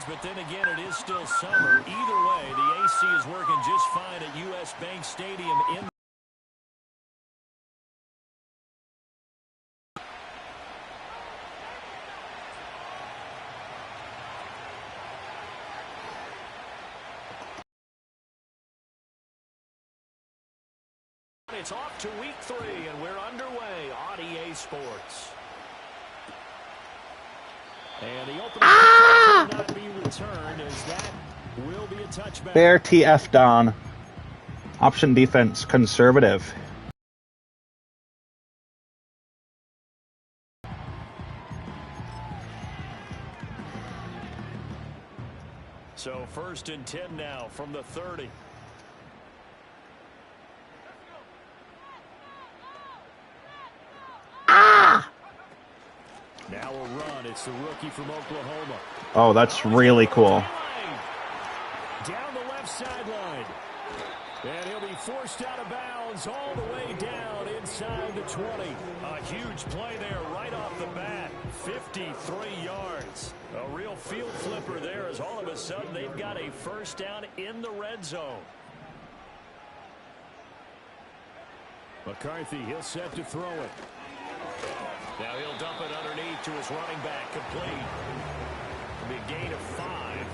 but then again, it is still summer. Either way, the AC is working just fine at U.S. Bank Stadium in. It's off to week 3, and we're underway on EA Sports. And the opening will not be returned, as that will be a touchback. Bear TF down. Option defense conservative. So 1st and 10 now from the 30. Now a run. It's the rookie from Oklahoma. Oh, that's really cool. Down the left sideline. And he'll be forced out of bounds all the way down inside the 20. A huge play there right off the bat. 53 yards. A real field flipper there, as all of a sudden they've got a first down in the red zone. McCarthy, he'll set to throw it. Now he'll dump it underneath to his running back, complete. It'll be a gain of 5,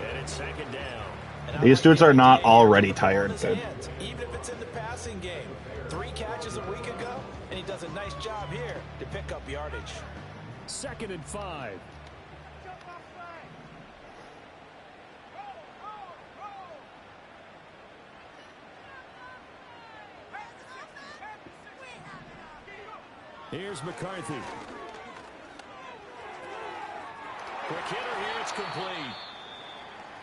and it's 2nd down. These dudes are not already tired. Even if it's in the passing game. 3 catches a week ago, and he does a nice job here to pick up yardage. 2nd and 5. Here's McCarthy. Quick hitter here, it's complete.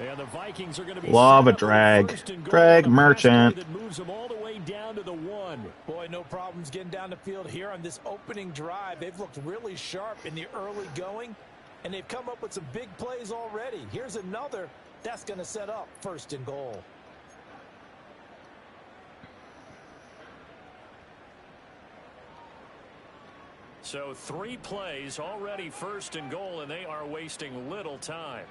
And the Vikings are going to be love a drag. Drag Merchant. That moves them all the way down to the 1. Boy, no problems getting down the field here on this opening drive. They've looked really sharp in the early going, and they've come up with some big plays already. Here's another that's going to set up 1st and goal. So 3 plays already 1st and goal, and they are wasting little time.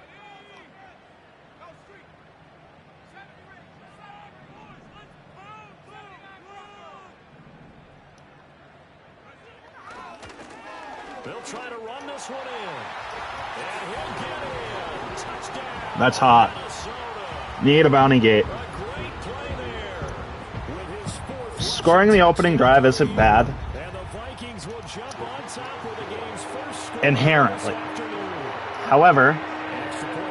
They'll try to run this one in. And he'll get in. Touchdown. That's hot. Need a bounty gate. Scoring the opening drive isn't bad. Inherently. However,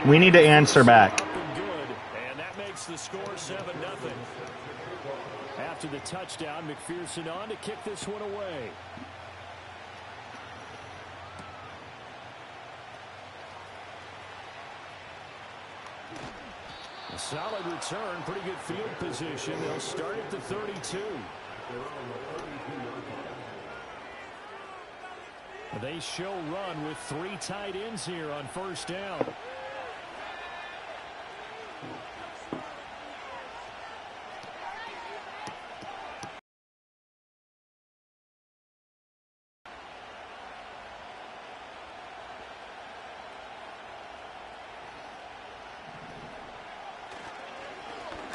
we need to answer back. And that makes the score 7-0. After the touchdown, McPherson on to kick this one away. A solid return, pretty good field position. They'll start at the 32. They show run with 3 tight ends here on 1st down.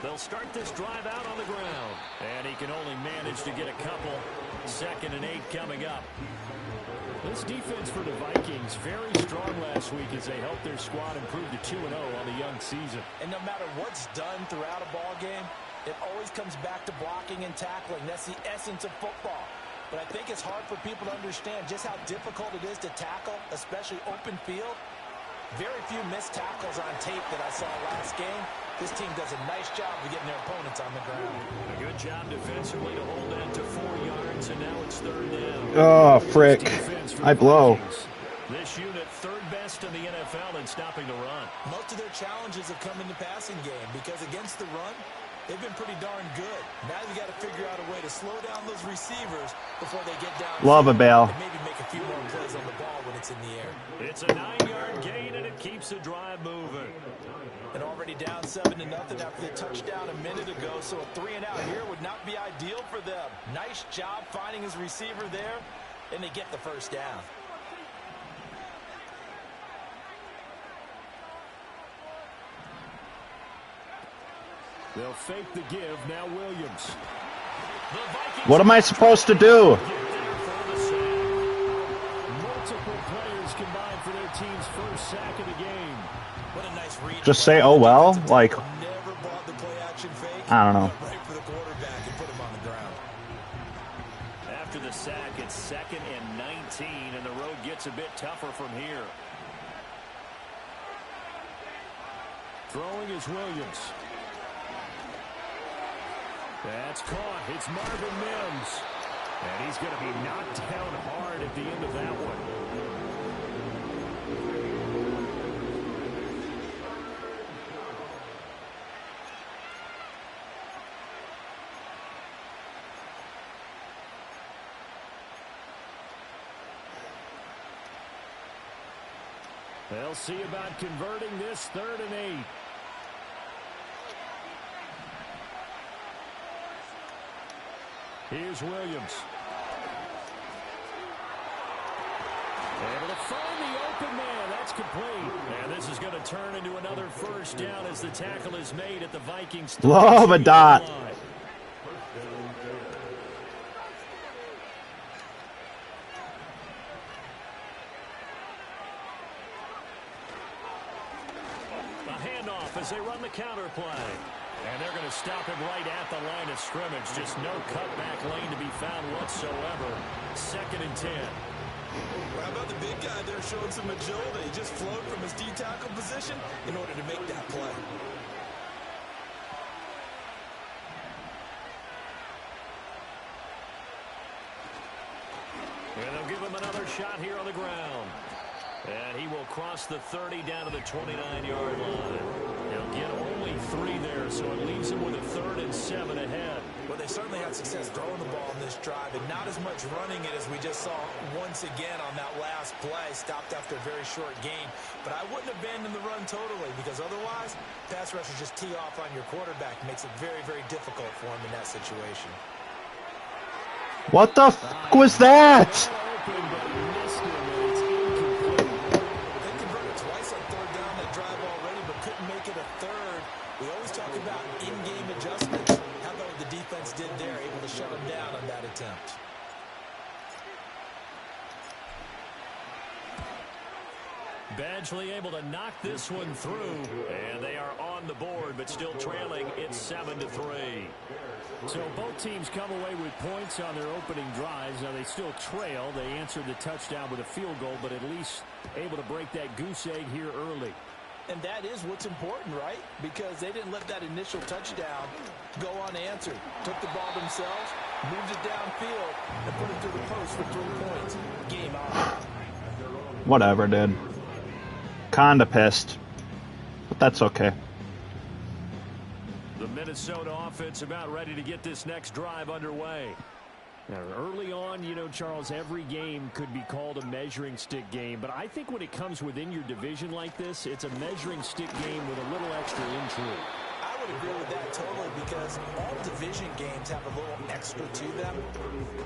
They'll start this drive out on the ground. And he can only manage to get a couple. 2nd and 8 coming up. This defense for the Vikings very strong last week as they helped their squad improve to 2-0 on the young season. And no matter what's done throughout a ball game, it always comes back to blocking and tackling. That's the essence of football. But I think it's hard for people to understand just how difficult it is to tackle, especially open field. Very few missed tackles on tape that I saw last game. This team does a nice job of getting their opponents on the ground. A good job defensively to hold that to 4 yards, and now it's 3rd down. Oh, frick. I blow. This unit 3rd best in the NFL in stopping the run. Most of their challenges have come in the passing game because against the run, they've been pretty darn good. Now you got to figure out a way to slow down those receivers before they get down. Love a bail. And maybe make a few more plays on the ball when it's in the air. It's a 9-yard gain, and it keeps the drive moving. And already down 7-0 after the touchdown a minute ago, so a 3-and-out here would not be ideal for them. Nice job finding his receiver there, and they get the 1st down. They'll fake the give. Now Williams. What am I supposed to do? Multiple players combined for their team's first sack of the game. What a nice read. Just say, oh well? Like, Never bought the play action fake. I don't know. Right for the quarterback and put him on the ground. After the sack, it's 2nd and 19, and the road gets a bit tougher from here. Throwing is Williams. That's caught. It's Marvin Mims. And he's going to be knocked down hard at the end of that one. They'll see about converting this 3rd and 8. Here's Williams. Able to find the open man. That's complete. And this is going to turn into another first down as the tackle is made at the Vikings. Love a dot. A handoff as they run the counter play. And they're going to stop him right at the line of scrimmage. Just no cutback lane to be found whatsoever. 2nd and 10. How about the big guy there showing some agility? He just flowed from his D-tackle position in order to make that play. And they'll give him another shot here on the ground. And he will cross the 30 down to the 29-yard line. He'll get only 3 there, so it leaves him with a 3rd and 7 ahead. Well, they certainly had success throwing the ball in this drive, and not as much running it as we just saw once again on that last play, stopped after a very short gain. But I wouldn't abandon the run totally, because otherwise, pass rushers just tee off on your quarterback. Makes it very, very difficult for him in that situation. What the f*** was that? We always talk about in-game adjustments. How about what the defense did there, able to shut them down on that attempt. Badgley able to knock this one through, and they are on the board, but still trailing. It's 7-3. So both teams come away with points on their opening drives. Now they still trail. They answered the touchdown with a field goal, but at least able to break that goose egg here early. And that is what's important, right? Because they didn't let that initial touchdown go unanswered. Took the ball themselves, moved it downfield, and put it through the post for 3 points. Game on. Whatever, dude. Kinda pissed. But that's okay. The Minnesota offense about ready to get this next drive underway. Now, early on, you know, Charles, every game could be called a measuring stick game. But I think when it comes within your division like this, it's a measuring stick game with a little extra intrigue. I would agree with that totally, because all division games have a little extra to them.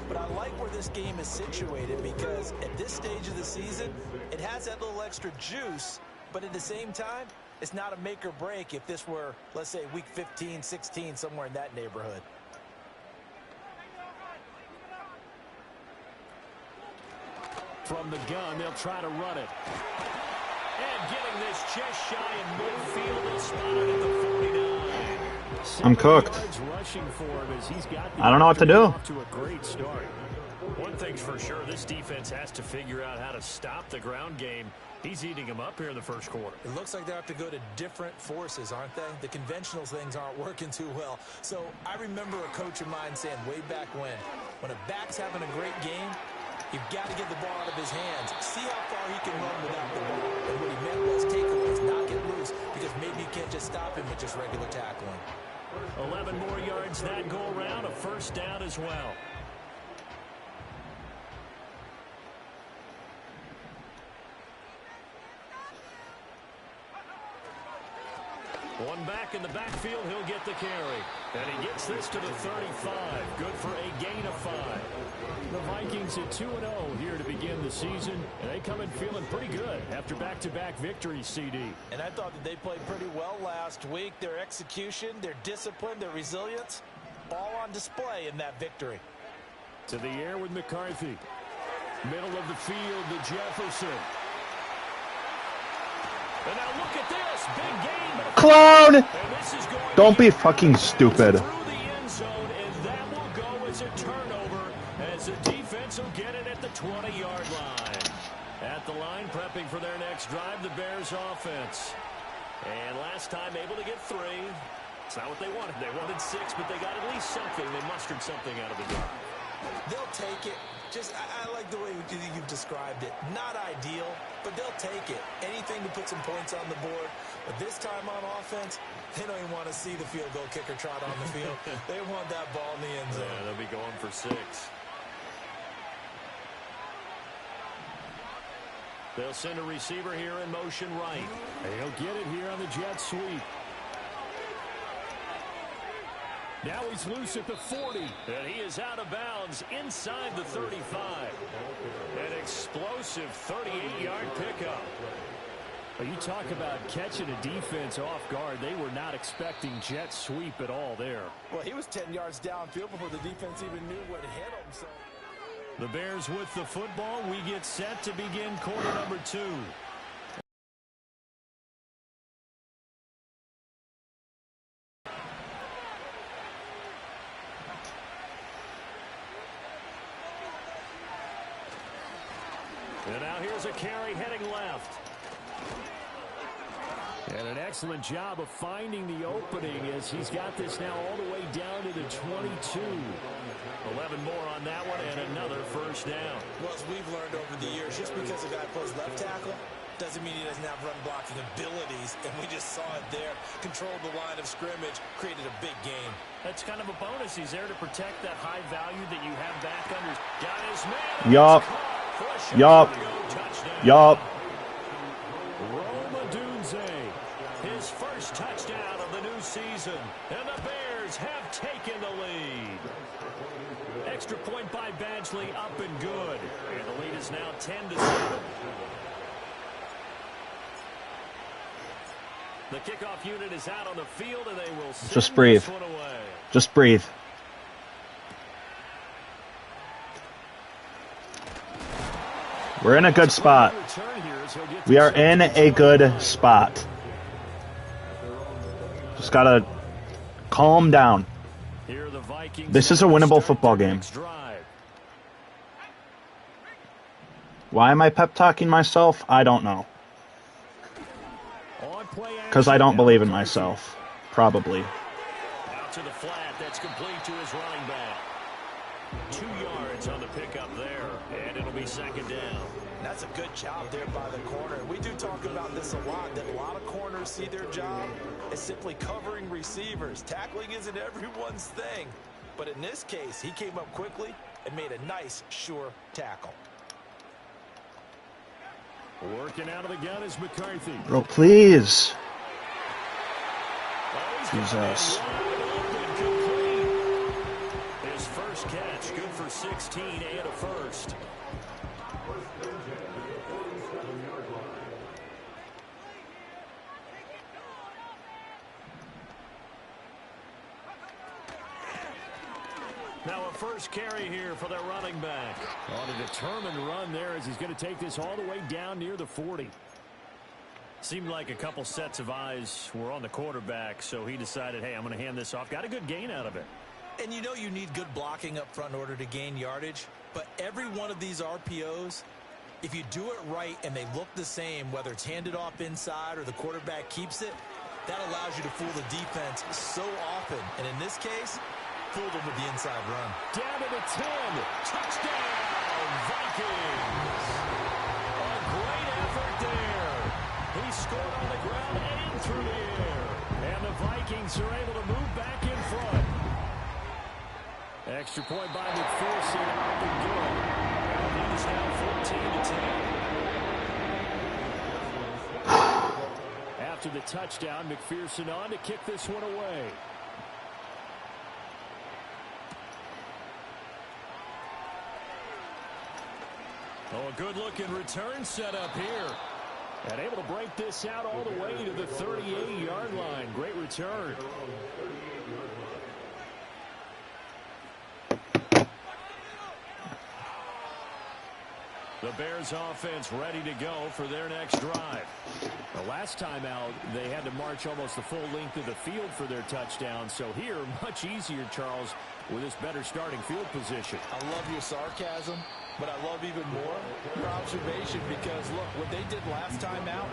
But I like where this game is situated, because at this stage of the season, it has that little extra juice. But at the same time, it's not a make or break if this were, let's say, week 15, 16, somewhere in that neighborhood. From the gun, they'll try to run it. And getting this just shy in midfield is spotted at the 49. I'm cooked. Rushing for him as he's got I don't know what to do. Off to a great start. One thing's for sure, this defense has to figure out how to stop the ground game. He's eating them up here in the first quarter. It looks like they have to go to different forces, aren't they? The conventional things aren't working too well. So I remember a coach of mine saying way back when a back's having a great game, you've got to get the ball out of his hands. See how far he can run without the ball. And what he meant was takeaways, not get loose, because maybe you can't just stop him with just regular tackling. 11 more yards that go around, a first down as well. One back in the backfield, he'll get the carry. And he gets this to the 35. Good for a gain of 5. The Vikings at 2-0 here to begin the season. And they come in feeling pretty good after back-to-back victories, CD. And I thought that they played pretty well last week. Their execution, their discipline, their resilience, all on display in that victory. To the air with McCarthy. Middle of the field to Jefferson. And now look at this. Big game. Clown! This Don't be fucking stupid. Through the end zone, and that will go as a turnover as the defense will get it at the 20-yard line. At the line, prepping for their next drive, the Bears offense. And last time able to get 3. It's not what they wanted. They wanted 6, but they got at least something. They mustered something out of the drive. They'll take it. I like the way you've described it. Not ideal, but they'll take it. Anything to put some points on the board. But this time on offense, they don't even want to see the field goal kicker trot on the field. They want that ball in the end zone. Yeah, they'll be going for 6. They'll send a receiver here in motion right. And he'll get it here on the jet sweep. Now he's loose at the 40, and he is out of bounds inside the 35. An explosive 38-yard pickup. You talk about catching a defense off guard. They were not expecting jet sweep at all there. Well, he was 10 yards downfield before the defense even knew what hit him. So. The Bears with the football. We get set to begin quarter number 2. And now here's a carry heading left. And an excellent job of finding the opening as he's got this now all the way down to the 22. 11 more on that one and another first down. Well, as we've learned over the years, just because a guy plays left tackle doesn't mean he doesn't have run blocking abilities. And we just saw it there. Controlled the line of scrimmage, created a big gain. That's kind of a bonus. He's there to protect that high value that you have back under. Got his man. Yup. Yup. Rome Odunze, his first touchdown of the new season. And the Bears have taken the lead. Extra point by Badgley, up and good. And the lead is now 10-7. The kickoff unit is out on the field, and they will just breathe. Just breathe. We're in a good spot. We are in a good spot. Just gotta calm down. This is a winnable football game. Why am I pep talking myself? I don't know. Because I don't believe in myself. Probably. Out to the flat. That's complete to his running back. 2 yards on the pickup there. And it'll be second down. That's a good job there by the corner. We do talk about this a lot, that a lot of corners see their job as simply covering receivers. Tackling isn't everyone's thing. But in this case, he came up quickly and made a nice, sure tackle. Working out of the gun is McCarthy. Bro, please. Jesus. His first catch, good for 16 and a first. Now a first carry here for their running back. On a determined run there as he's going to take this all the way down near the 40. Seemed like a couple sets of eyes were on the quarterback, so he decided, hey, I'm going to hand this off. Got a good gain out of it. And you know you need good blocking up front in order to gain yardage, but every one of these RPOs, if you do it right and they look the same, whether it's handed off inside or the quarterback keeps it, that allows you to fool the defense so often. And in this case, fooled them with the inside run. Down to the 10. Touchdown, Vikings. A great effort there. He scored on the ground and through the air. And the Vikings are able to move back in front. Extra point by McPherson. Up and good. And it is now 14-10. after the touchdown. McPherson on to kick this one away. Oh, a good-looking return set up here. And able to break this out all the way to the 38-yard line. Great return. The Bears offense ready to go for their next drive. The last time out, they had to march almost the full length of the field for their touchdown. So here, much easier, Charles, with this better starting field position. I love your sarcasm, but I love even more your observation because, look, what they did last time out,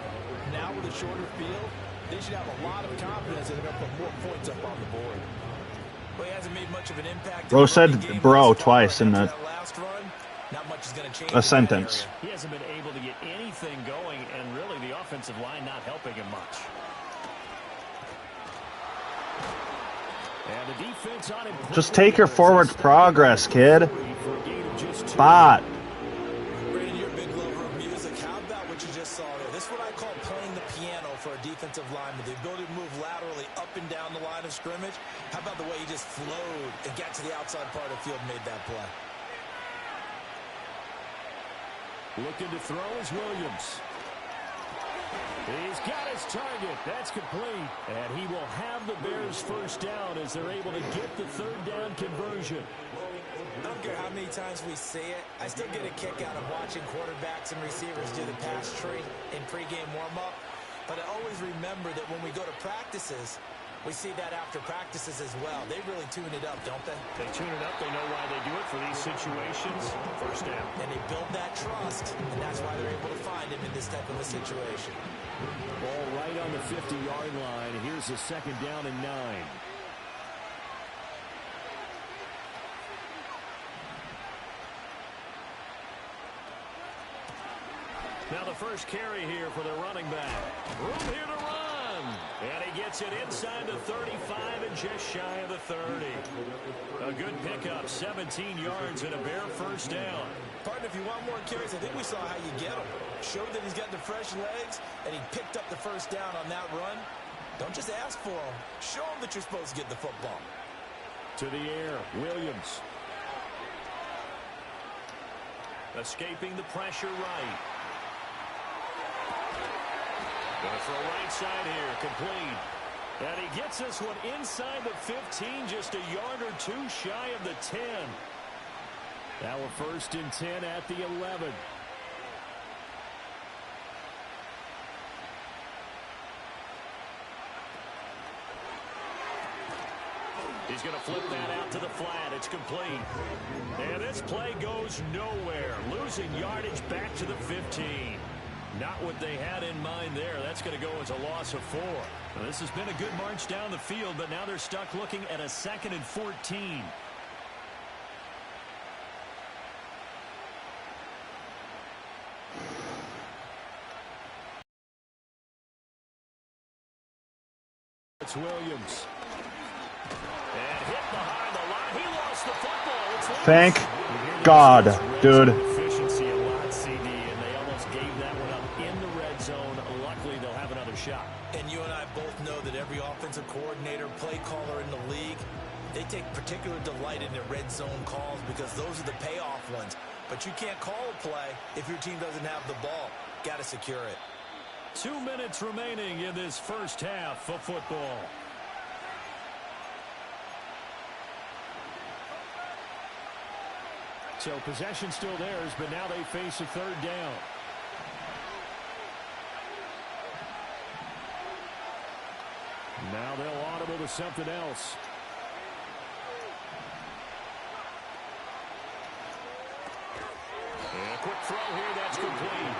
now with a shorter field, they should have a lot of confidence that they're going to put more points up on the board. Well, he hasn't made much of an impact. Bro said bro twice in the last run. Not much is going to change. A sentence. He hasn't been able to get anything going, and really the offensive line not helping him much. And the defense on him. Just take your forward progress, kid. Spot. Brandon, you're a big lover of music. How about what you just saw there? This is what I call playing the piano for a defensive lineman. The ability to move laterally up and down the line of scrimmage. How about the way he just flowed and got to the outside part of the field and made that play? Looking to throw is Williams. He's got his target. That's complete. And he will have the Bears first down as they're able to get the third down conversion. I don't care how many times we see it. I still get a kick out of watching quarterbacks and receivers do the pass tree in pregame warm-up. But I always remember that when we go to practices, we see that after practices as well. They really tune it up, don't they? They tune it up. They know why they do it for these situations. First down. And they build that trust, and that's why they're able to find him in this type of a situation. Ball right on the 50-yard line. Here's the second down and 9. Now the first carry here for the running back. Room here to run. And he gets it inside the 35 and just shy of the 30. A good pickup, 17 yards and a Bear first down. Partner, if you want more carries, I think we saw how you get him. Showed that he's got the fresh legs, and he picked up the first down on that run. Don't just ask for him. Show him that you're supposed to get the football. To the air, Williams. Escaping the pressure right. Going for a right side here, complete. And he gets this one inside the 15, just a yard or two shy of the 10. Now we're first and 10 at the 11. He's going to flip that out to the flat. It's complete. And this play goes nowhere. Losing yardage back to the 15. Not what they had in mind there. That's going to go as a loss of 4. Now, this has been a good march down the field, but now they're stuck looking at a 2nd and 14. It's Williams. And hit behind the line. He lost the football. It's Thank God, dude. Efficiency a lot, CD, and they almost gave that one up in the red zone. Luckily, they'll have another shot. And you and I both know that every offensive coordinator, play caller in the league, they take particular delight in their red zone calls because those are the payoff ones. But you can't call a play if your team doesn't have the ball. Got to secure it. 2 minutes remaining in this first half of football. So possession still theirs, but now they face a third down. Now they'll audible to something else. And a quick throw here, that's complete.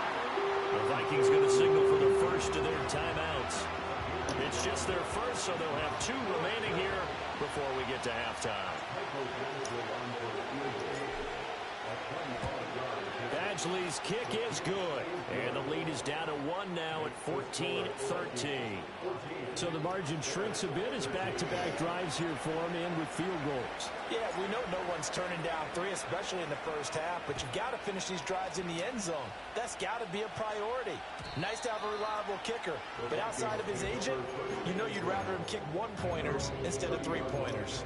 The Vikings going to signal for the first of their timeouts. It's just their first, so they'll have 2 remaining here before we get to halftime. Bad Badgley's kick is good. And the lead is down to 1 now at 14-13. So the margin shrinks a bit as back-to-back drives here for him and with field goals. Yeah, we know no one's turning down 3, especially in the first half, but you've got to finish these drives in the end zone. That's got to be a priority. Nice to have a reliable kicker, but outside of his agent, you know you'd rather him kick 1-pointers instead of 3-pointers.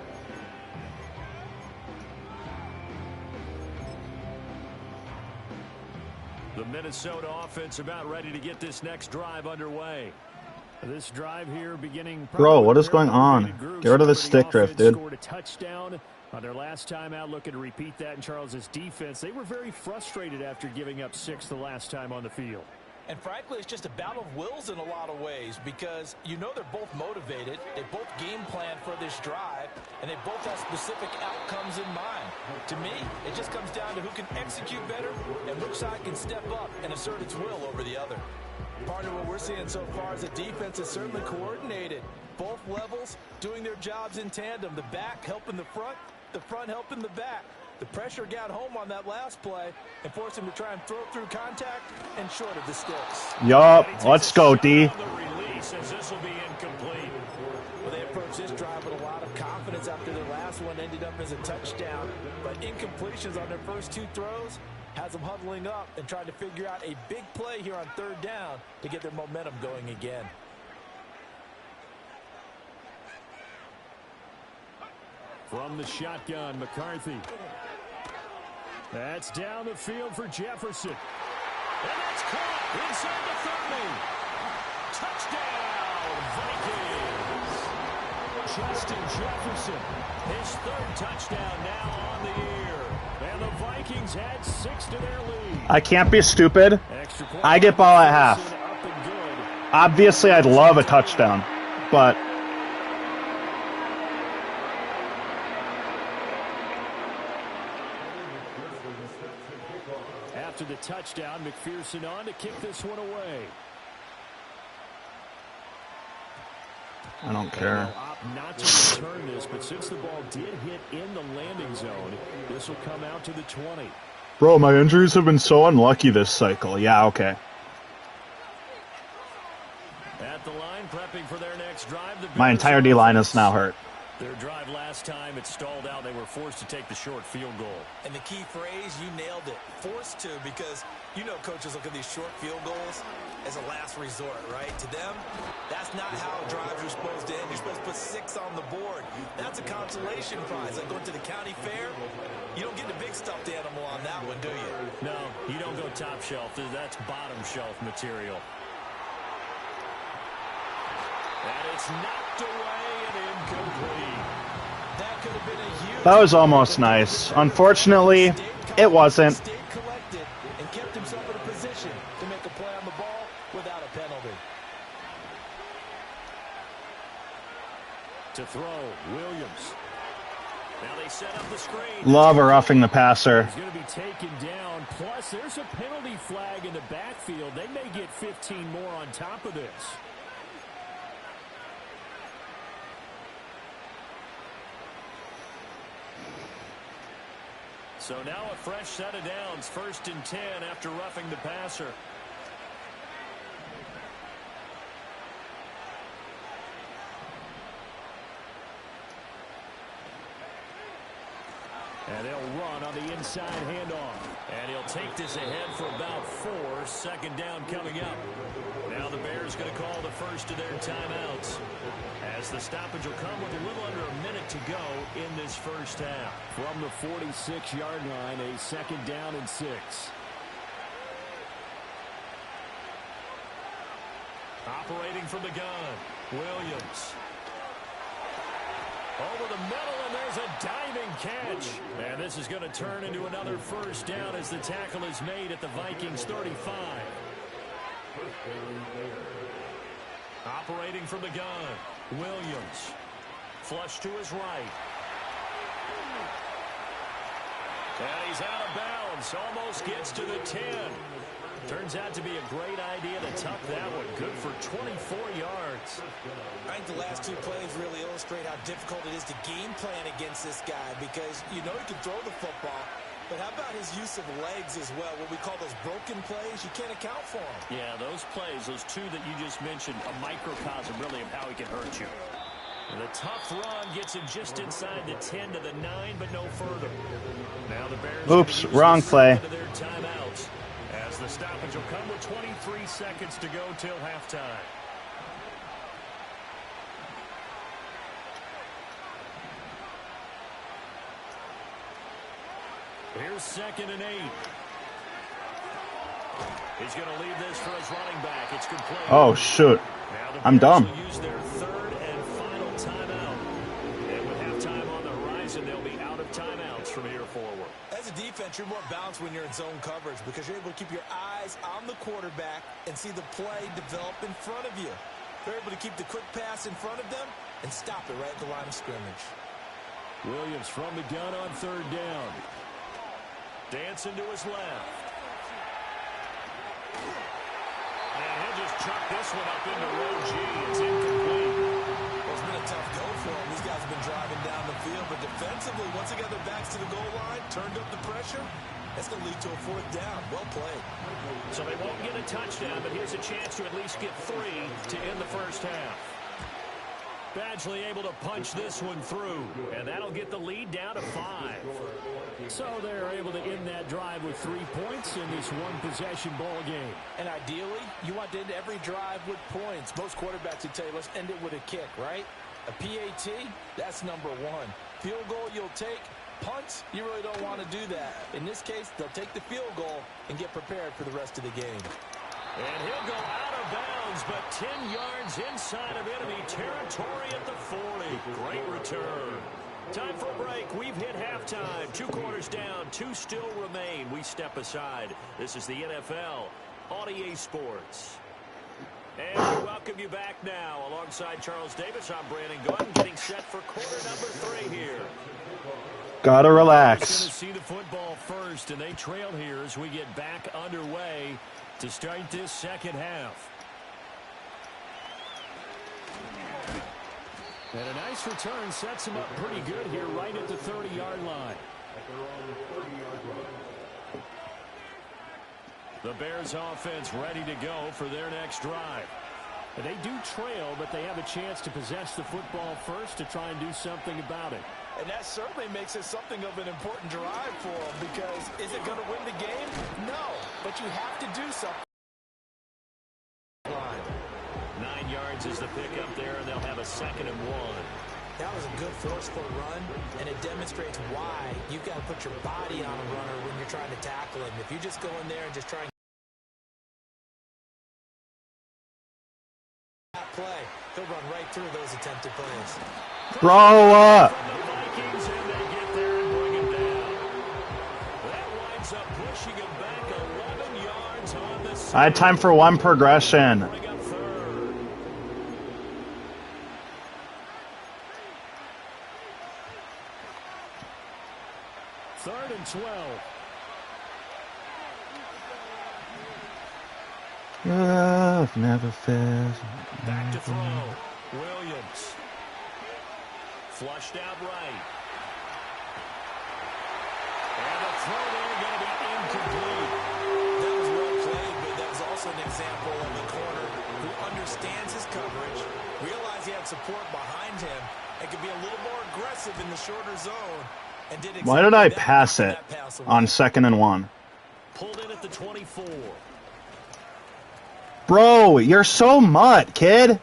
The Minnesota offense about ready to get this next drive underway. This drive here beginning. Bro, what is going on? Get rid of the stick drift, dude. Scored a touchdown on their last time out. Looking to repeat that in Charles's defense. They were very frustrated after giving up 6 the last time on the field. And frankly, it's just a battle of wills in a lot of ways because you know they're both motivated. They both game plan for this drive, and they both have specific outcomes in mind. To me, it just comes down to who can execute better and which side can step up and assert its will over the other. Partner, what we're seeing so far is the defense is certainly coordinated. Both levels doing their jobs in tandem. The back helping the front helping the back. The pressure got home on that last play and forced him to try and throw through contact and short of the sticks. Yup, let's go, D. The release as this will be incomplete. Well, they approached this drive with a lot of confidence after their last one ended up as a touchdown. But incompletions on their first 2 throws has them huddling up and trying to figure out a big play here on 3rd down to get their momentum going again. From the shotgun, McCarthy. That's down the field for Jefferson. And that's caught inside the 30. Touchdown, Vikings. Justin Jefferson, his 3rd touchdown now on the year. And the Vikings had 6 to their lead. I can't be stupid. I get ball at half. Obviously, I'd love a touchdown, but after the touchdown, McPherson on to kick this one away. I don't care. Not to return this, but since the ball did hit in the landing zone, this will come out to the 20. Bro, my injuries have been so unlucky this cycle. Yeah, okay. At the line, prepping for their next drive. My entire D-line is now hurt. Their drive last time, it stalled out. They were forced to take the short field goal. And the key phrase, you nailed it, forced to, because you know coaches look at these short field goals as a last resort, right? To them, that's not how drives are supposed to end. You're supposed to put 6 on the board. That's a consolation prize. Like going to the county fair, you don't get the big stuffed animal on that one, do you? No, you don't go top shelf. That's bottom shelf material. And it's knocked away and incomplete. That could have been a huge... That was almost nice. Unfortunately, it wasn't. Stayed collected and kept himself in a position to make a play on the ball without a penalty. To throw, Williams. Now they set up the screen. Love roughing the passer. He's going to be taken down. Plus, there's a penalty flag in the backfield. They may get 15 more on top of this. So now a fresh set of downs, 1st and 10 after roughing the passer. And they'll run on the inside handoff. And he'll take this ahead for about 4. 2nd down coming up. Now the Bears going to call the first of their timeouts, as the stoppage will come with a little under a minute to go in this first half. From the 46-yard line, a 2nd down and 6. Operating from the gun, Williams. Over the middle, and there's a diving catch. And this is going to turn into another 1st down as the tackle is made at the Vikings 35. Operating from the gun, Williams. Flush to his right. And he's out of bounds. Almost gets to the 10. Turns out to be a great idea to tuck that one. Good for 24 yards. I think the last 2 plays really illustrate how difficult it is to game plan against this guy, because you know he can throw the football. But how about his use of legs as well? What we call those broken plays, you can't account for them. Yeah, those plays, those two that you just mentioned, a microcosm really of how he can hurt you. The tough run gets him just inside the 10 to the 9, but no further. Now the Bears. Oops, wrong play. Their timeouts, as the stoppage will come with 23 seconds to go till halftime. Here's 2nd and 8. He's going to leave this for his running back. It's complete. Oh, shoot. I'm dumb. Use their 3rd and final timeout. And with halftime on the horizon, they'll be out of timeouts from here forward. As a defense, you're more balanced when you're in zone coverage because you're able to keep your eyes on the quarterback and see the play develop in front of you. They're able to keep the quick pass in front of them and stop it right at the line of scrimmage. Williams from the gun on 3rd down. Dancing to his left. And he'll just chuck this one up into row G. It's incomplete. Well, it's been a tough go for them. These guys have been driving down the field, but defensively, once they got their backs to the goal line, turned up the pressure, that's going to lead to a 4th down. Well played. So they won't get a touchdown, but here's a chance to at least get 3 to end the first half. Badgley able to punch this one through, and that'll get the lead down to 5. So they're able to end that drive with 3 points in this one-possession ball game. And ideally, you want to end every drive with points. Most quarterbacks would tell you, let's end it with a kick, right? A PAT, that's number 1. Field goal you'll take. Punts, you really don't want to do that. In this case, they'll take the field goal and get prepared for the rest of the game. And he'll go out of bounds, but 10 yards inside of enemy territory at the 40. Great return. Time for a break. We've hit halftime. 2 quarters down. 2 still remain. We step aside. This is the NFL on EA Sports. And we welcome you back now. Alongside Charles Davis, I'm Brandon Gaudin, getting set for quarter number 3 here. Gotta relax. Going to see the football first, and they trail here as we get back underway to start this second half. And a nice return sets him up pretty good here right at the 30-yard line. The Bears offense ready to go for their next drive. And they do trail, but they have a chance to possess the football first to try and do something about it. And that certainly makes it something of an important drive for them because is it going to win the game? No, but you have to do something. 9 yards is the pickup there, and they'll have a 2nd and 1. That was a good forceful run, and it demonstrates why you've got to put your body on a runner when you're trying to tackle him. If you just go in there and just try and play, he'll run right through those attempted plays. Bro, From the Vikings, and they get there and bring him down. That winds up pushing him back 11 yards on the side. I had time for one progression. Bring up 3rd. Third and 12. Love never fails. Back to throw. Williams. Flushed out right. And the throw there going to be incomplete. That was well played, but that was also an example of the corner who understands his coverage, realized he had support behind him, and could be a little more aggressive in the shorter zone. And did exactly Why did I that, pass knocking it that pass away. on 2nd and 1? Pulled in at the 24. Bro, you're so mutt, kid. And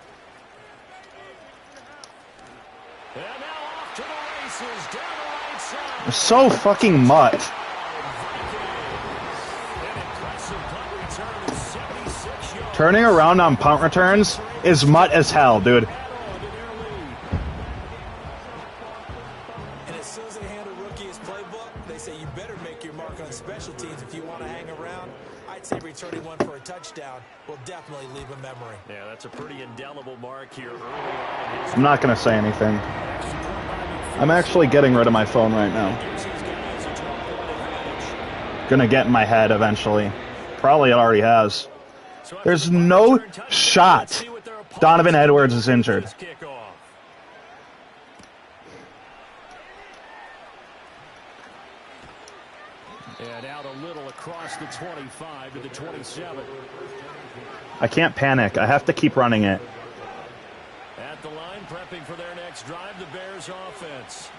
now off to the races, down the right side. You're so fucking mutt. An impressive punt return of 76 yards. Turning around on punt returns is mutt as hell, dude. Add on to their lead. And as soon as they hand a rookie his playbook, they say you better make your mark on special teams if you want to hang around. I'd say returning one for a touchdown will definitely leave a memory. Yeah, that's a pretty indelible mark here early on in his I'm not gonna say anything. I'm actually getting rid of my phone right now. gives these guys a 12-point advantage. Gonna get in my head eventually. Probably it already has. So after There's the punt no return touchdown, shot let's see what their opponents Donovan do Edwards is with injured. this kickoff. across the 25 to the 27. I can't panic. I have to keep running it. At the line, prepping for their next drive, the Bears offense.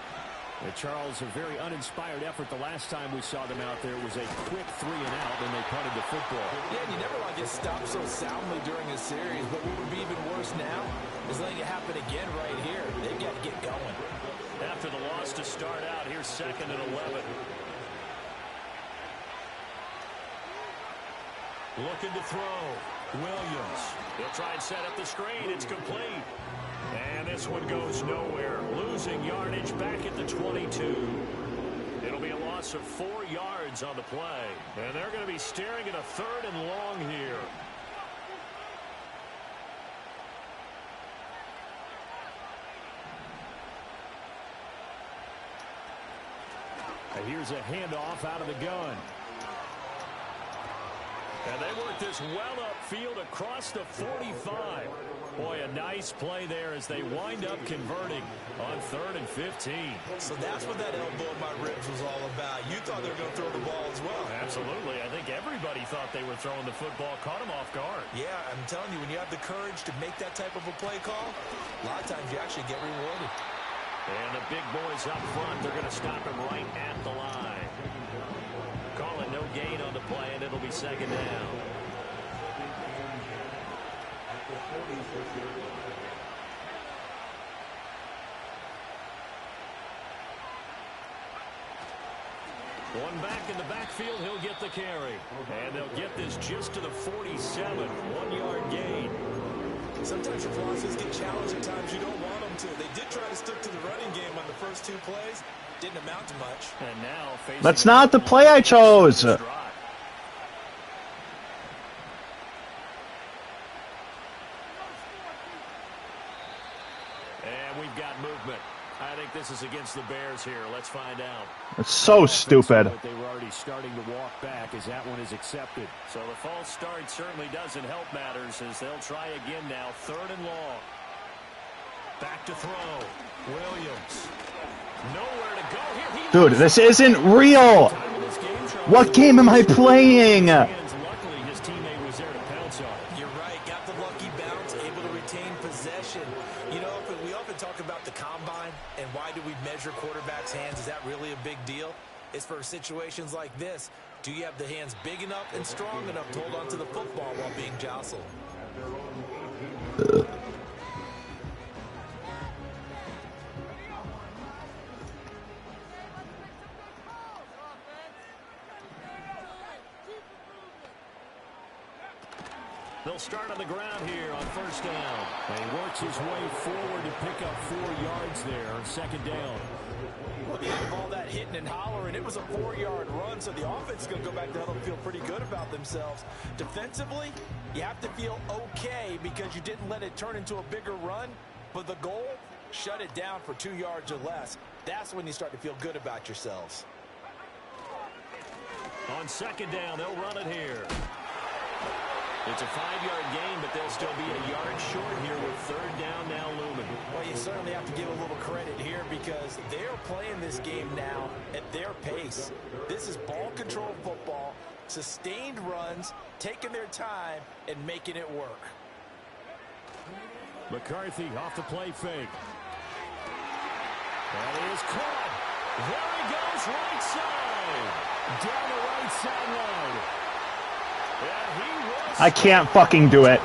Charles, a very uninspired effort the last time we saw them out there. It was a quick 3 and out, and they punted the football. Yeah, and you never want to get stopped so soundly during a series, but what would be even worse now is letting it happen again right here. They've got to get going. After the loss to start out, here's 2nd and 11. Looking to throw. Williams. He'll try and set up the screen. It's complete. And this one goes nowhere. Losing yardage back at the 22. It'll be a loss of 4 yards on the play. And they're going to be staring at a 3rd and long here. And here's a handoff out of the gun. And they work this well upfield across the 45. Boy, a nice play there as they wind up converting on 3rd and 15. So that's what that elbow in my ribs was all about. You thought they were going to throw the ball as well. Absolutely. I think everybody thought they were throwing the football, caught them off guard. Yeah, I'm telling you, when you have the courage to make that type of a play call, a lot of times you actually get rewarded. And the big boys up front, they're going to stop him right at the line. Call it no gain on the play, and it'll be 2nd down. One back in the backfield, he'll get the carry. And they'll get this just to the 47, 1-yard gain. Sometimes your philosophies get challenged at times you don't want them to. They did try to stick to the running game on the first 2 plays. Didn't amount to much. And now facing That's not the play I chose. And we've got movement. I think this is against the Bears here. Let's find out. It's so stupid. They were already starting to walk back as that one is accepted. So the false start certainly doesn't help matters as they'll try again now. 3rd and long. Back to throw. Williams. Nowhere to go here. Dude, this isn't real. What game am I playing? Luckily, his teammate was there to pounce on. You're right. Got the lucky bounce, able to retain possession. You know, we often talk about the combine and why do we measure quarterbacks' hands? Is that really a big deal? It's for situations like this. Do you have the hands big enough and strong enough to hold on to the football while being jostled? They'll start on the ground here on 1st down. And he works his way forward to pick up 4 yards there on 2nd down. Well, at the end of all that hitting and hollering, it was a 4-yard run, so the offense is going to go back down and feel pretty good about themselves. Defensively, you have to feel okay because you didn't let it turn into a bigger run, but the goal, shut it down for 2 yards or less. That's when you start to feel good about yourselves. On 2nd down, they'll run it here. It's a 5-yard gain, but they'll still be a yard short here with 3rd down now looming. Well, you certainly have to give a little credit here because they're playing this game now at their pace. This is ball control football, sustained runs, taking their time, and making it work. McCarthy off the play fake. That is caught. There he goes, right side. Down the right sideline. I can't fucking do it.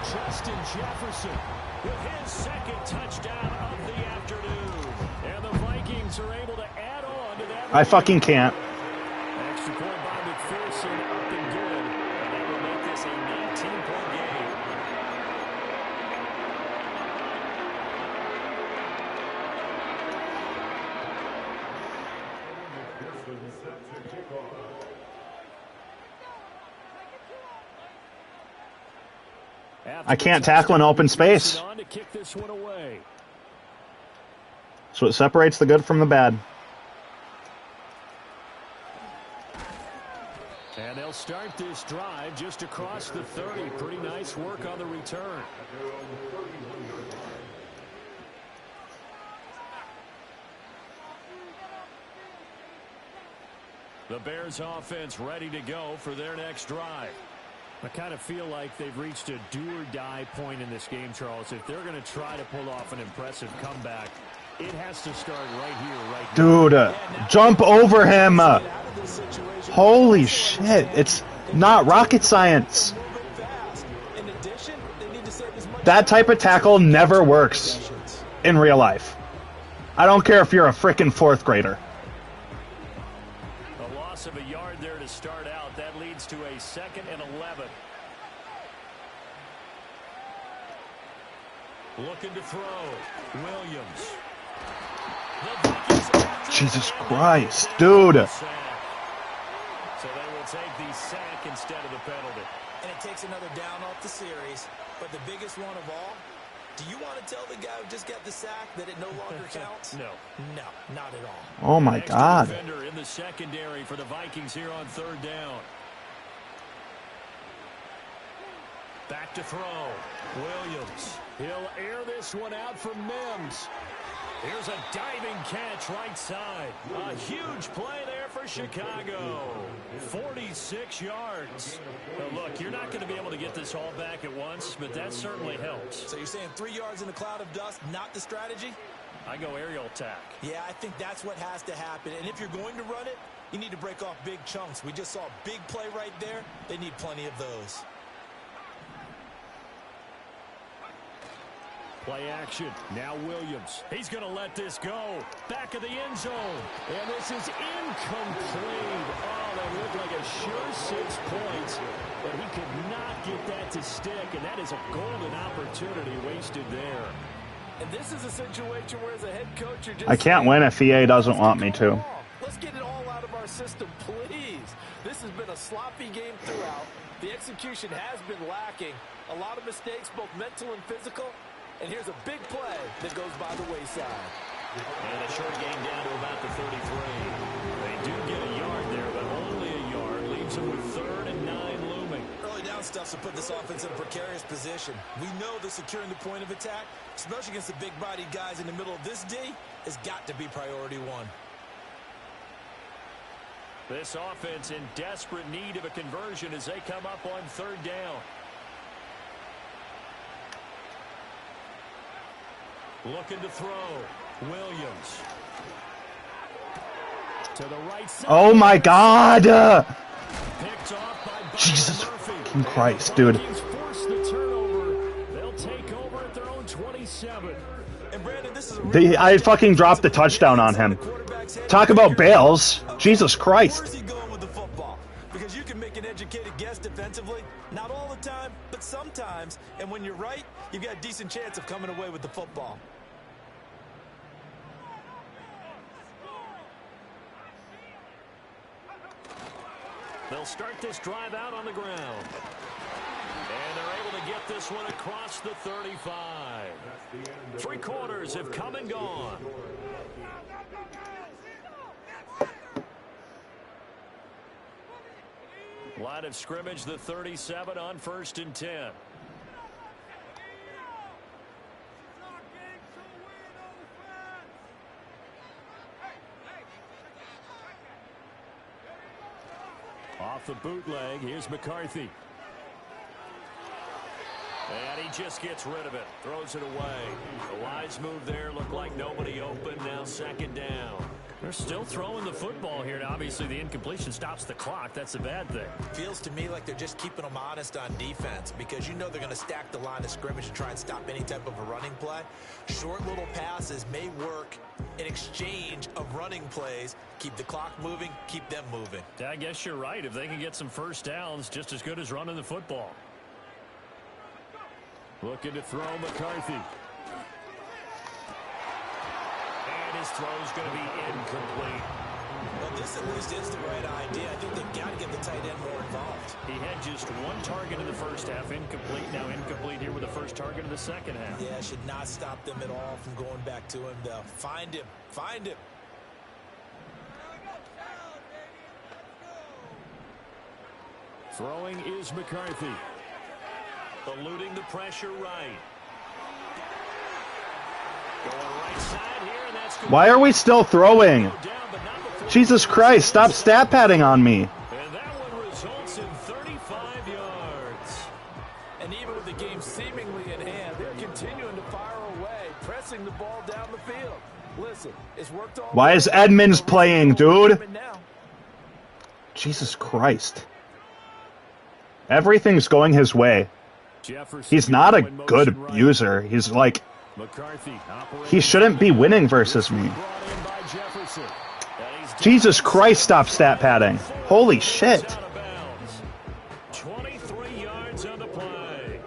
Justin Jefferson with his 2nd touchdown of the afternoon. And the Vikings are able to add on to that. I fucking can't. Extra point by McPherson, up and good. And that will make this a 19-point game. I can't tackle in open space. That's what separates the good from the bad. And they'll start this drive just across the 30. Pretty nice work on the return. The Bears offense ready to go for their next drive. I kind of feel like they've reached a do-or-die point in this game, Charles. If they're going to try to pull off an impressive comeback, it has to start right here, right now. Dude, jump over him. Holy shit. It's not rocket science. That type of tackle never works in real life. I don't care if you're a freaking fourth grader. A loss of a yard there to start out. That leads to a 2nd and 11. Looking to throw. Williams. Jesus Christ, dude. So they will take the sack instead of the penalty. And it takes another down off the series. But the biggest one of all, do you want to tell the guy who just got the sack that it no longer counts? No. No, not at all. Oh my God. Defender in the secondary for the Vikings here on 3rd down. Back to throw. Williams. He'll air this one out for Mims. Here's a diving catch right side. A huge play there for Chicago. 46 yards. Now look, you're not going to be able to get this all back at once, but that certainly helps. So you're saying 3 yards in a cloud of dust, not the strategy? I go aerial attack. Yeah, I think that's what has to happen. And if you're going to run it, you need to break off big chunks. We just saw a big play right there. They need plenty of those. Play action. Now Williams. He's going to let this go. Back of the end zone. And this is incomplete. Oh, that looked like a sure 6 points. But he could not get that to stick. And that is a golden opportunity wasted there. And this is a situation where as a head coach, you're just... I can't win if EA doesn't want me to. Let's get it all out of our system, please. This has been a sloppy game throughout. The execution has been lacking. A lot of mistakes, both mental and physical. And here's a big play that goes by the wayside. And a short game down to about the 33. They do get a yard there, but only a yard. Leaves them with 3rd and 9 looming. Early down stuff's to put this offense in a precarious position. We know that securing the point of attack, especially against the big-bodied guys in the middle of this D, has got to be priority 1. This offense in desperate need of a conversion as they come up on 3rd down. Looking to throw. Williams. To the right side. Oh my God. Picked off by Jesus Murphy. fucking Christ, dude. Force the turnover. They'll take over at their own 27. And Brandon, this is I fucking dropped the touchdown on him. Talk about Bales. Jesus Christ. Where's he going with the football? Because you can make an educated guess defensively. Not all the time, but sometimes. And when you're right, you've got a decent chance of coming away with the football. They'll start this drive out on the ground. And they're able to get this one across the 35. 3 quarters have come and gone. Line of scrimmage, the 37 on 1st and 10. Off the bootleg, here's McCarthy. And he just gets rid of it, throws it away. The wise move there, looked like nobody open, now 2nd down. They're still throwing the football here. Now, obviously, the incompletion stops the clock. That's a bad thing. Feels to me like they're just keeping them honest on defense because you know they're going to stack the line of scrimmage and try and stop any type of a running play. Short little passes may work in exchange of running plays. Keep the clock moving, keep them moving. I guess you're right. If they can get some first downs, just as good as running the football. Looking to throw McCarthy. And his throw's going to be incomplete. Well, this at least is the right idea. I think they've got to get the tight end more involved. He had just 1 target in the first half, incomplete. Now incomplete here with the first target in the second half. Yeah, should not stop them at all from going back to him, though. Find him. Find him. Throwing is McCarthy. Eluding the pressure right. Going right side here, and that's good. Why are we still throwing? Jesus Christ, stop stat padding on me. And that one results in 35 yards. And even with the game seemingly in hand, they're continuing to fire away, pressing the ball down the field. Listen, it's worked all. Why is Edmonds playing, dude? Jesus Christ. Everything's going his way. He's not a good user. He's like... He shouldn't be winning versus me. Jesus Christ, stop stat padding. Holy shit. 23 yards on the play.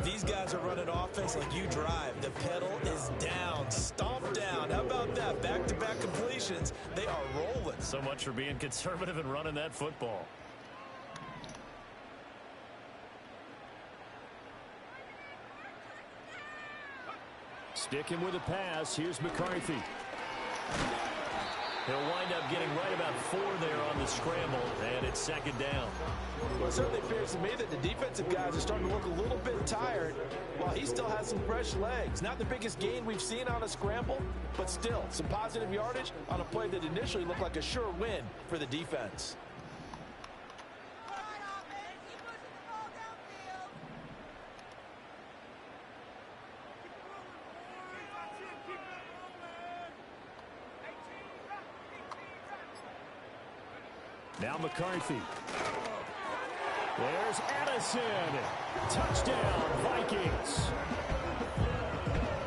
These guys are running offense like you drive. The pedal is down, stomp down. How about that? Back-to-back completions. They are rolling. So much for being conservative and running that football. Sticking with a pass. Here's McCarthy. He'll wind up getting right about 4 there on the scramble, and it's second down. Well, it certainly appears to me that the defensive guys are starting to look a little bit tired while he still has some fresh legs. Not the biggest gain we've seen on a scramble, but still some positive yardage on a play that initially looked like a sure win for the defense. Now McCarthy. There's Addison. Touchdown, Vikings.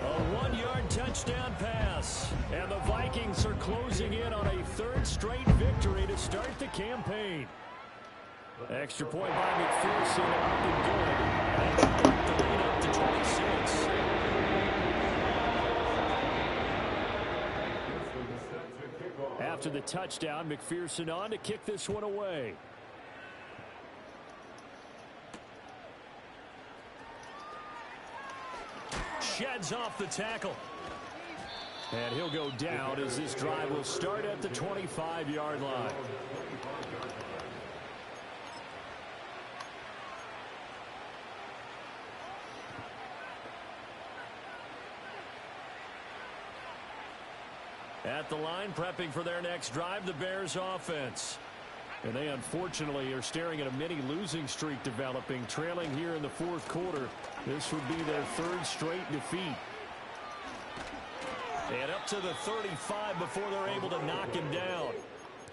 A 1-yard touchdown pass. And the Vikings are closing in on a 3rd straight victory to start the campaign. Extra point by McPherson, up and good. And the lead up to 26. After the touchdown, McPherson on to kick this one away. Sheds off the tackle. And he'll go down as this drive will start at the 25-yard line. At the line, prepping for their next drive, the Bears offense. And they unfortunately are staring at a mini losing streak developing, trailing here in the 4th quarter. This would be their 3rd straight defeat. And up to the 35 before they're able to knock him down.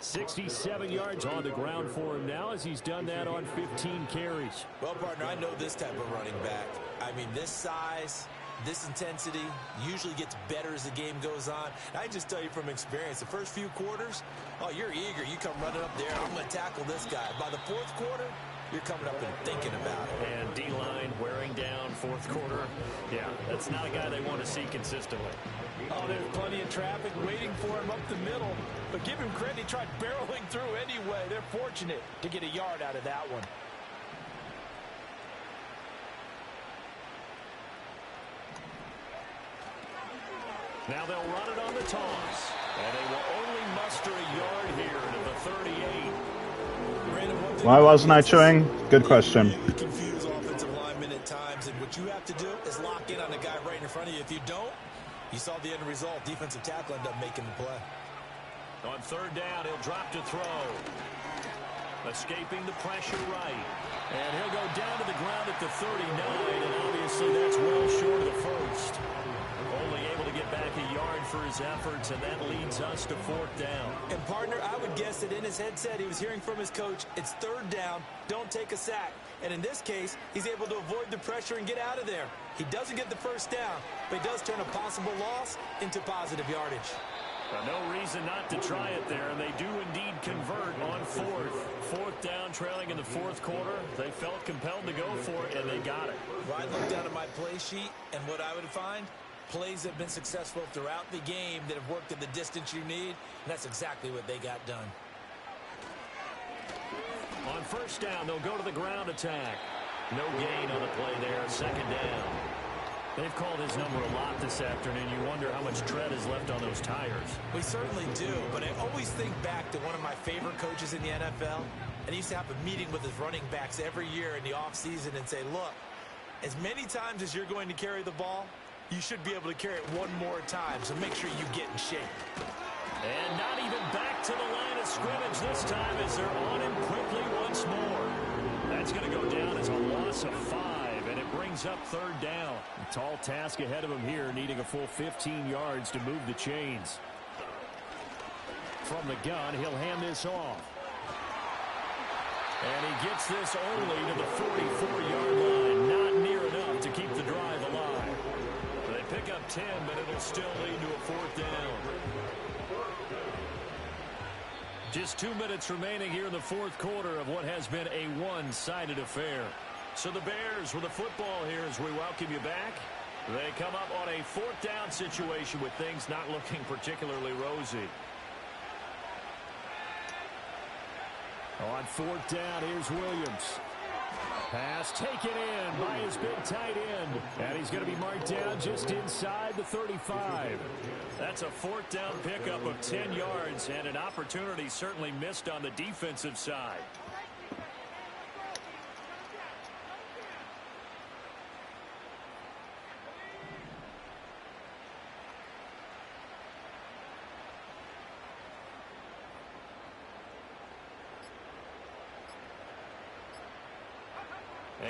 67 yards on the ground for him now as he's done that on 15 carries. Well, partner, I know this type of running back. I mean, this size, this intensity usually gets better as the game goes on. I just tell you from experience, the first few quarters, oh, you're eager. You come running up there, I'm going to tackle this guy. By the 4th quarter, you're coming up and thinking about it. And D-line wearing down 4th quarter. Yeah, that's not a guy they want to see consistently. Oh, there's plenty of traffic waiting for him up the middle. But give him credit, he tried barreling through anyway. They're fortunate to get a yard out of that one. Now they'll run it on the toss. And they will only muster a yard here to the 38. Why wasn't I chewing? Good question. Confuse offensive linemen at times, and what you have to do is lock in on the guy right in front of you. If you don't, you saw the end result. Defensive tackle ended up making the play. On 3rd down, he'll drop to throw. Escaping the pressure right. And he'll go down to the ground at the 39, and obviously that's well short of the 1st. Only able to get back a yard for his efforts, and that leads us to 4th down. And, partner, I would guess that in his headset he was hearing from his coach, it's 3rd down, don't take a sack. And in this case, he's able to avoid the pressure and get out of there. He doesn't get the 1st down, but he does turn a possible loss into positive yardage. No reason not to try it there, and they do indeed convert on 4th down, trailing in the 4th quarter. They felt compelled to go for it, and they got it. Well, I look down at my play sheet, and what I would find, plays have been successful throughout the game that have worked at the distance you need, and that's exactly what they got done. On 1st down, they'll go to the ground attack. No gain on the play there, 2nd down. They've called his number a lot this afternoon. You wonder how much tread is left on those tires. We certainly do, but I always think back to one of my favorite coaches in the NFL, and he used to have a meeting with his running backs every year in the offseason and say, look, as many times as you're going to carry the ball, you should be able to carry it one more time, so make sure you get in shape. And not even back to the line of scrimmage this time as they're on him quickly once more. That's going to go down as a loss of 5, and it brings up 3rd down. A tall task ahead of him here, needing a full 15 yards to move the chains. From the gun, he'll hand this off. And he gets this only to the 44-yard line. Not near enough to keep the drive alive. They pick up 10, but it'll still lead to a 4th down. Just 2 minutes remaining here in the 4th quarter of what has been a one-sided affair. So the Bears with the football here as we welcome you back. They come up on a 4th down situation with things not looking particularly rosy. On 4th down, here's Williams. Pass taken in by his big tight end. And he's going to be marked down just inside the 35. That's a 4th down pickup of 10 yards and an opportunity certainly missed on the defensive side.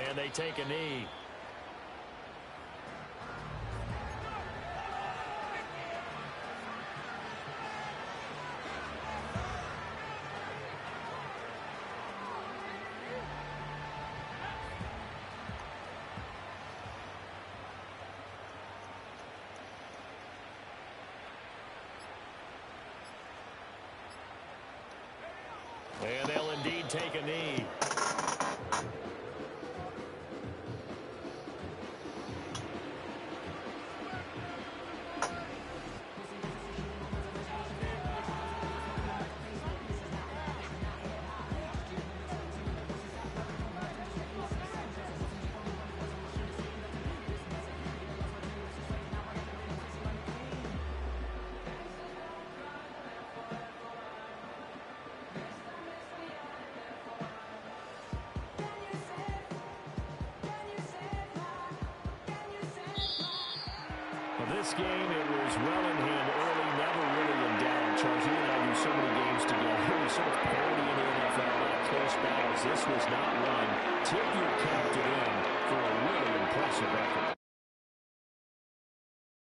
And they take a knee. And they'll indeed take a knee. This game, it was well in hand early, never really in doubt. Charles, you and I do so many games together. We sort of parody in the NFL, like close battles. This was not one. Tip your cap to them for a really impressive effort.